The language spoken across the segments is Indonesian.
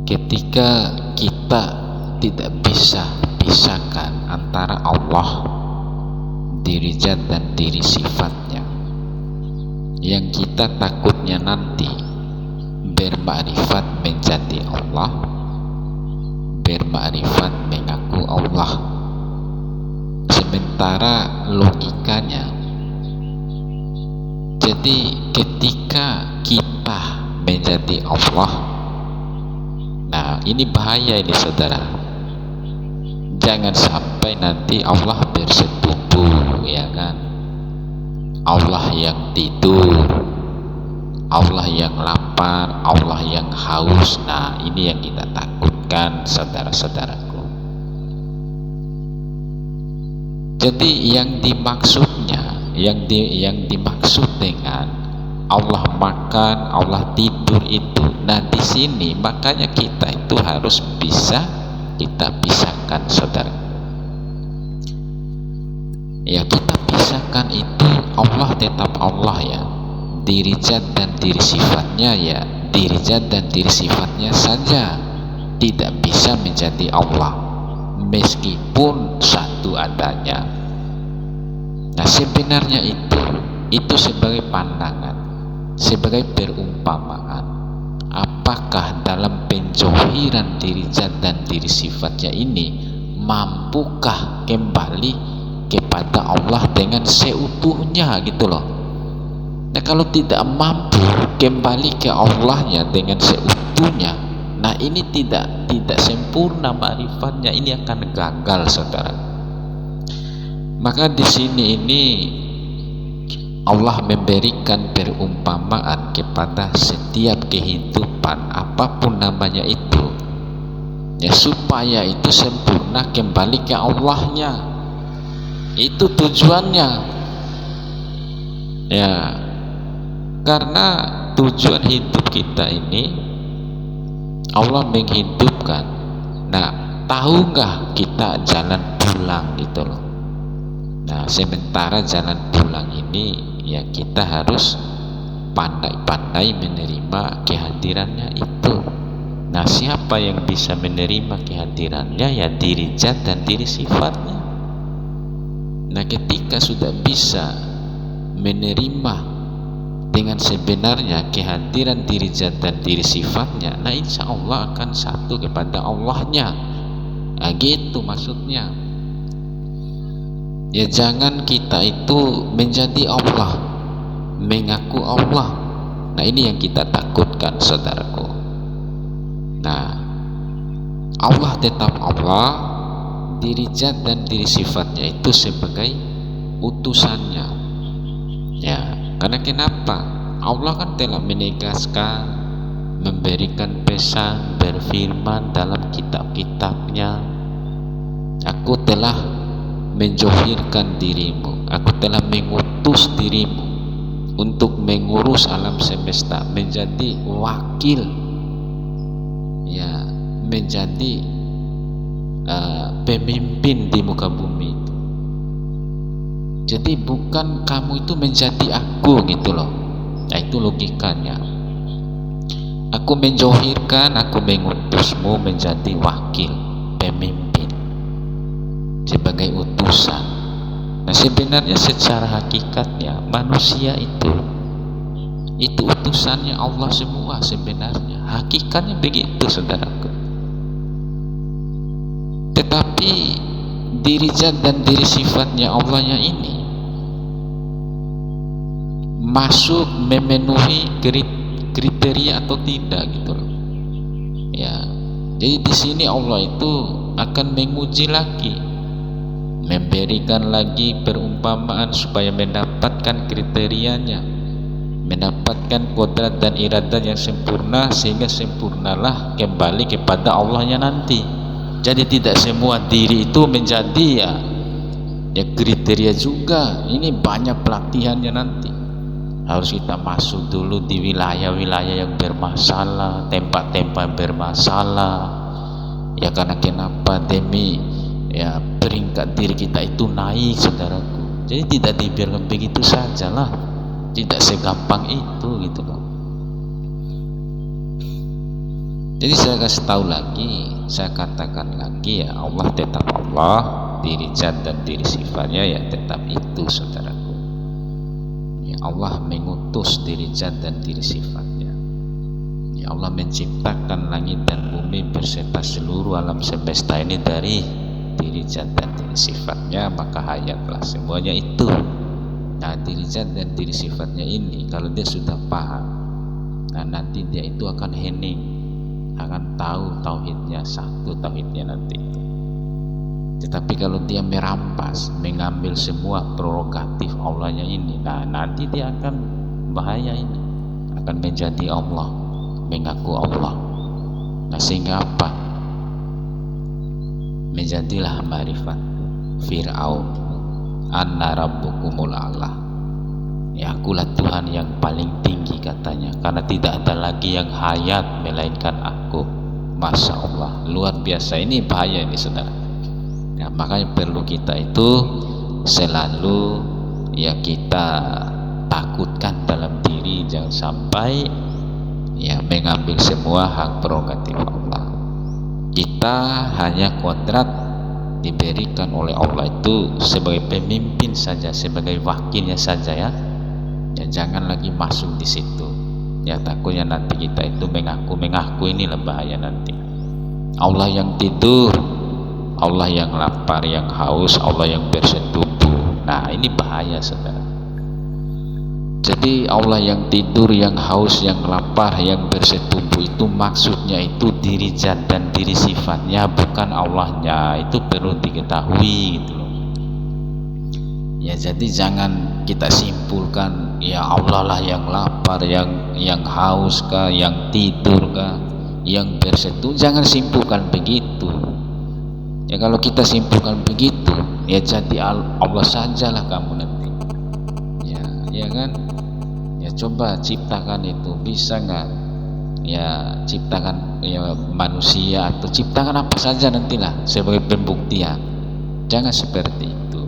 ketika kita tidak bisa pisahkan antara Allah, diri zat dan diri sifatnya, yang kita takutnya nanti bermakrifat menjadi Allah, bermakrifat mengaku Allah, sementara logikanya, jadi ketika kita menjadi Allah, nah ini bahaya ini saudara. Jangan sampai nanti Allah bersetubuh, ya kan? Allah yang tidur, Allah yang lapar, Allah yang haus. Nah ini yang kita takutkan, saudara-saudaraku. Jadi yang dimaksudnya, yang dimaksud dengan Allah makan, Allah tidur itu, nah di sini makanya kita itu harus bisa kita pisahkan, saudara. Ya kita pisahkan itu, Allah tetap Allah ya, diri zat dan diri sifatnya ya diri zat dan diri sifatnya saja, tidak bisa menjadi Allah meskipun satu adanya. Nah sebenarnya itu sebagai pandangan, sebagai perumpamaan. Apakah dalam penjohiran diri zat dan diri sifatnya ini mampukah kembali kepada Allah dengan seutuhnya gitu loh. Nah kalau tidak mampu kembali ke Allahnya dengan seutuhnya, nah ini tidak sempurna ma'rifatnya, ini akan gagal, saudara. Maka di sini ini Allah memberikan perumpamaan kepada setiap kehidupan apapun namanya itu, ya supaya itu sempurna kembali ke Allahnya. Itu tujuannya, ya. Karena tujuan hidup kita ini Allah menghidupkan. Nah, tahu nggak kita jalan pulang gitu loh. Nah, sementara jalan pulang ini ya kita harus pandai-pandai menerima kehadirannya itu. Nah, siapa yang bisa menerima kehadirannya? Ya diri zat dan diri sifatnya. Nah, ketika sudah bisa menerima dengan sebenarnya kehadiran diri zat dan diri sifatnya, nah insya Allah akan satu kepada Allahnya. Nah gitu maksudnya. Ya jangan kita itu menjadi Allah, mengaku Allah. Nah ini yang kita takutkan, saudaraku. Nah Allah tetap Allah, diri zat dan diri sifatnya itu sebagai utusannya. Ya karena kenapa? Allah kan telah menegaskan, memberikan pesan, berfirman dalam kitab-kitabnya, aku telah menjohirkan dirimu, aku telah mengutus dirimu untuk mengurus alam semesta, menjadi wakil, ya menjadi pemimpin di muka bumi itu. Jadi bukan kamu itu menjadi aku gitu loh. Nah itu logikanya. Aku menjohirkan, aku mengutusmu menjadi wakil, pemimpin, sebagai utusan. Nah sebenarnya secara hakikatnya manusia itu utusannya Allah semua sebenarnya. Hakikatnya begitu, saudaraku. Tetapi diri zat dan diri sifatnya Allahnya ini masuk memenuhi kriteria atau tidak gitu loh. Ya, jadi di sini Allah itu akan menguji lagi, memberikan lagi perumpamaan supaya mendapatkan kriterianya, mendapatkan kodrat dan iradat yang sempurna, sehingga sempurnalah kembali kepada Allahnya nanti. Jadi tidak semua diri itu menjadi ya kriteria juga. Ini banyak pelatihannya nanti. Harus kita masuk dulu di wilayah-wilayah yang bermasalah, tempat-tempat yang bermasalah. Ya karena kenapa? Demi ya peringkat diri kita itu naik, saudaraku. Jadi tidak dibiarkan begitu sajalah. Tidak segampang itu gitu loh. Jadi saya kasih tahu lagi, saya katakan lagi, ya Allah tetap Allah, diri zat dan diri sifatnya ya tetap itu, saudaraku. Ya Allah mengutus diri zat dan diri sifatnya. Ya Allah menciptakan langit dan bumi berserta seluruh alam semesta ini dari diri zat dan diri sifatnya, maka hayatlah semuanya itu. Nah, diri zat dan diri sifatnya ini kalau dia sudah paham, nah nanti dia itu akan hening, akan tahu tauhidnya satu, tauhidnya nanti. Tetapi kalau dia merampas, mengambil semua prerogatif Allahnya ini, nah nanti dia akan bahaya ini, akan menjadi Allah, mengaku Allah. Nah sehingga apa? Menjadilah marifat Fir'aun, anna rabbukumul a'la, ya akulah Tuhan yang paling tinggi katanya, karena tidak ada lagi yang hayat melainkan aku. Masya Allah, luar biasa. Ini bahaya ini, saudara. Ya, makanya perlu kita itu selalu ya kita takutkan dalam diri, jangan sampai ya mengambil semua hak prerogatif Allah. Kita hanya kodrat diberikan oleh Allah itu sebagai pemimpin saja, sebagai wakilnya saja, ya jangan lagi masuk di situ. Ya takutnya nanti kita itu mengaku ini bahaya nanti. Allah yang tidur, Allah yang lapar, yang haus, Allah yang bersetubuh. Nah ini bahaya, saudara. Jadi Allah yang tidur, yang haus, yang lapar, yang bersetubuh itu maksudnya itu diri zat dan diri sifatnya, bukan Allahnya. Itu perlu diketahui gitu loh. Ya jadi jangan kita simpulkan ya Allah lah yang lapar, yang haus kah, yang tidur kah, yang bersetubuh. Jangan simpulkan begitu. Ya kalau kita simpulkan begitu, ya jadi Allah sajalah kamu nanti. Ya kan? Ya coba ciptakan itu, bisa nggak? Ya ciptakan ya manusia atau ciptakan apa saja nantilah sebagai pembuktian. Jangan seperti itu.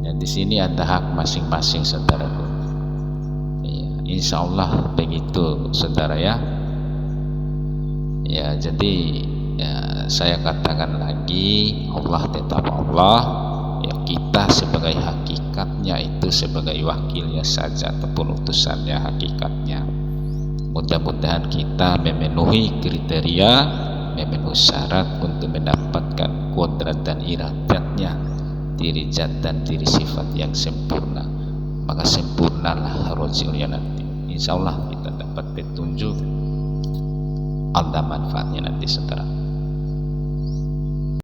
Ya di sini ada hak masing-masing, saudaraku. Ya, insya Allah begitu, saudara ya. Ya jadi ya saya katakan lagi, Allah tetap Allah. Ya kita sebagai hakikatnya itu sebagai wakilnya saja ataupun utusannya hakikatnya. Mudah-mudahan kita memenuhi kriteria, memenuhi syarat untuk mendapatkan kodrat dan iradatnya, diri zat dan diri sifat yang sempurna. Maka sempurnalah rojiulnya nanti. Insya Allah kita dapat petunjuk, ada manfaatnya nanti, saudara.